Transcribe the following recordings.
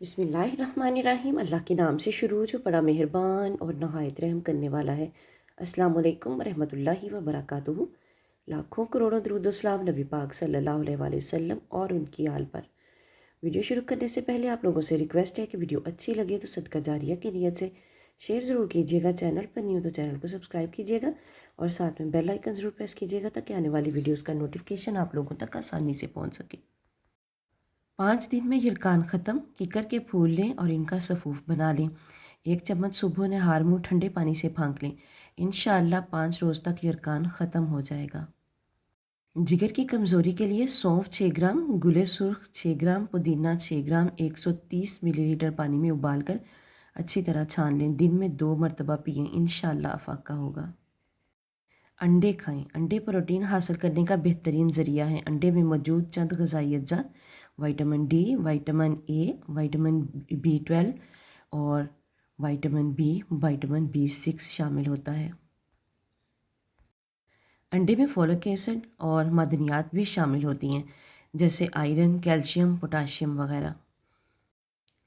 बिस्मिल्लाहिर्रहमानिर्रहीम। अल्लाह के नाम से शुरू जो बड़ा मेहरबान और नहायत रहम करने वाला है। अस्सलाम वालेकुम रहमतुल्लाहि व बरकातुहू। लाखों करोड़ों दरूद व सलाम नबी पाक सल्लल्लाहु अलैहि वसल्लम और उनकी आल पर। वीडियो शुरू करने से पहले आप लोगों से रिक्वेस्ट है कि वीडियो अच्छी लगे तो सदका जारिया की नीयत से शेयर ज़रूर कीजिएगा। चैनल पर न्यू तो चैनल को सब्सक्राइब कीजिएगा और साथ में बेल आइकन ज़रूर प्रेस कीजिएगा ताकि आने वाली वीडियोज़ का नोटिफिकेशन आप लोगों तक आसानी से पहुँच सके। 5 दिन में यिरकान ख़त्म। कीकर के फूल लें और इनका सफ़ूफ बना लें। 1 चम्मच सुबह नहार मुँह ठंडे पानी से फाँक लें। इंशाअल्लाह 5 रोज़ तक यिरकान ख़त्म हो जाएगा। जिगर की कमज़ोरी के लिए सौंफ 6 ग्राम, गुले सुर्ख 6 ग्राम, पुदीना 6 ग्राम 130 मिलीलीटर पानी में उबालकर अच्छी तरह छान लें। दिन में 2 मरतबा पिएँ, इंशाअल्लाह अफाका होगा। अंडे खाएं। अंडे प्रोटीन हासिल करने का बेहतरीन ज़रिया है। अंडे में मौजूद चंद ग़िज़ाई अज्जा vitamin D, vitamin A, vitamin B12 और विटामिन बी, विटामिन B6 शामिल होता है। अंडे में फोलिक एसिड और मादनियात भी शामिल होती हैं जैसे आयरन, कैल्शियम, पोटाशियम वगैरह।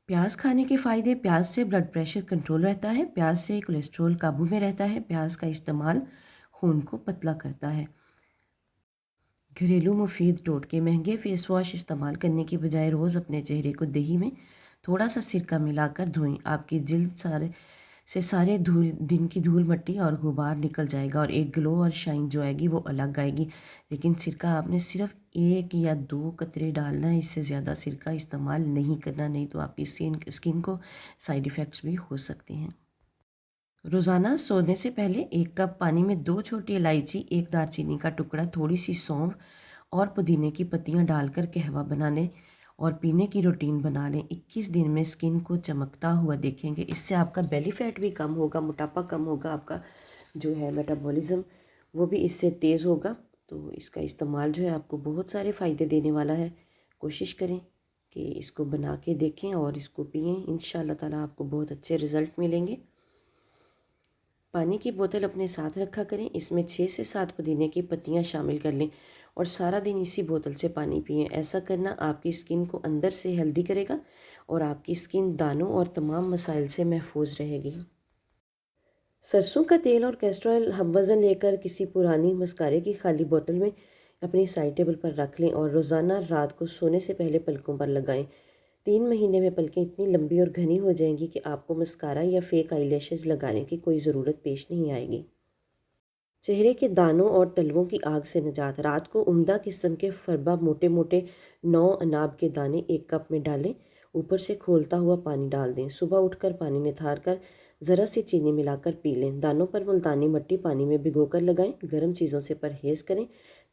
प्याज खाने के फ़ायदे। प्याज से ब्लड प्रेशर कंट्रोल रहता है। प्याज से कोलेस्ट्रॉल काबू में रहता है। प्याज का इस्तेमाल खून को पतला करता है। घरेलू मुफीद टोटके। महंगे फेस वॉश इस्तेमाल करने की बजाय रोज़ अपने चेहरे को दही में थोड़ा सा सिरका मिलाकर धोएं। आपकी जिल्द सारे दिन की धूल मट्टी और गुबार निकल जाएगा और एक ग्लो और शाइन जो आएगी वो अलग आएगी। लेकिन सिरका आपने सिर्फ 1 या 2 कतरे डालना है, इससे ज़्यादा सिरका इस्तेमाल नहीं करना, नहीं तो आपकी स्किन को साइड इफ़ेक्ट्स भी हो सकते हैं। रोज़ाना सोने से पहले 1 कप पानी में 2 छोटी इलायची, 1 दालचीनी का टुकड़ा, थोड़ी सी सौंफ और पुदीने की पत्तियां डालकर कहवा बना लें और पीने की रूटीन बना लें। 21 दिन में स्किन को चमकता हुआ देखेंगे। इससे आपका बेली फैट भी कम होगा, मोटापा कम होगा, आपका जो है मेटाबॉलिज्म वो भी इससे तेज़ होगा। तो इसका इस्तेमाल जो है आपको बहुत सारे फ़ायदे देने वाला है। कोशिश करें कि इसको बना के देखें और इसको पिएँ। इंशाअल्लाह ताला आपको बहुत अच्छे रिज़ल्ट मिलेंगे। पानी की बोतल अपने साथ रखा करें। इसमें 6 से 7 पुदीने की पत्तियां शामिल कर लें और सारा दिन इसी बोतल से पानी पिएं। ऐसा करना आपकी स्किन को अंदर से हेल्दी करेगा और आपकी स्किन दानों और तमाम मसाइल से महफूज रहेगी। सरसों का तेल और कैस्टर ऑयल हम वज़न लेकर किसी पुरानी मस्कारे की खाली बोतल में अपनी साइड टेबल पर रख लें और रोज़ाना रात को सोने से पहले पलकों पर लगाएं। 3 महीने में पलकें इतनी लंबी और घनी हो जाएंगी कि आपको मस्कारा या फेक आईलैशेस लगाने की कोई ज़रूरत पेश नहीं आएगी। चेहरे के दानों और तलवों की आग से निजात। रात को उम्दा किस्म के फरबा मोटे मोटे 9 अनाब के दाने 1 कप में डालें। ऊपर से खोलता हुआ पानी डाल दें। सुबह उठकर पानी निथार कर ज़रा सी चीनी मिलाकर पी लें। दानों पर मुल्तानी मिट्टी पानी में भिगोकर लगाएं। गर्म चीज़ों से परहेज़ करें।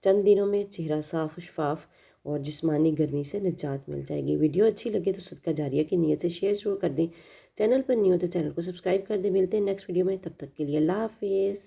चंद दिनों में चेहरा साफ शफाफ और जिस्मानी गर्मी से निजात मिल जाएगी। वीडियो अच्छी लगे तो सदका जारिया की नीयत से शेयर ज़रूर कर दें। चैनल पर न्यू हो तो चैनल को सब्सक्राइब कर दें। मिलते हैं नेक्स्ट वीडियो में, तब तक के लिए अल्लाह हाफिज़।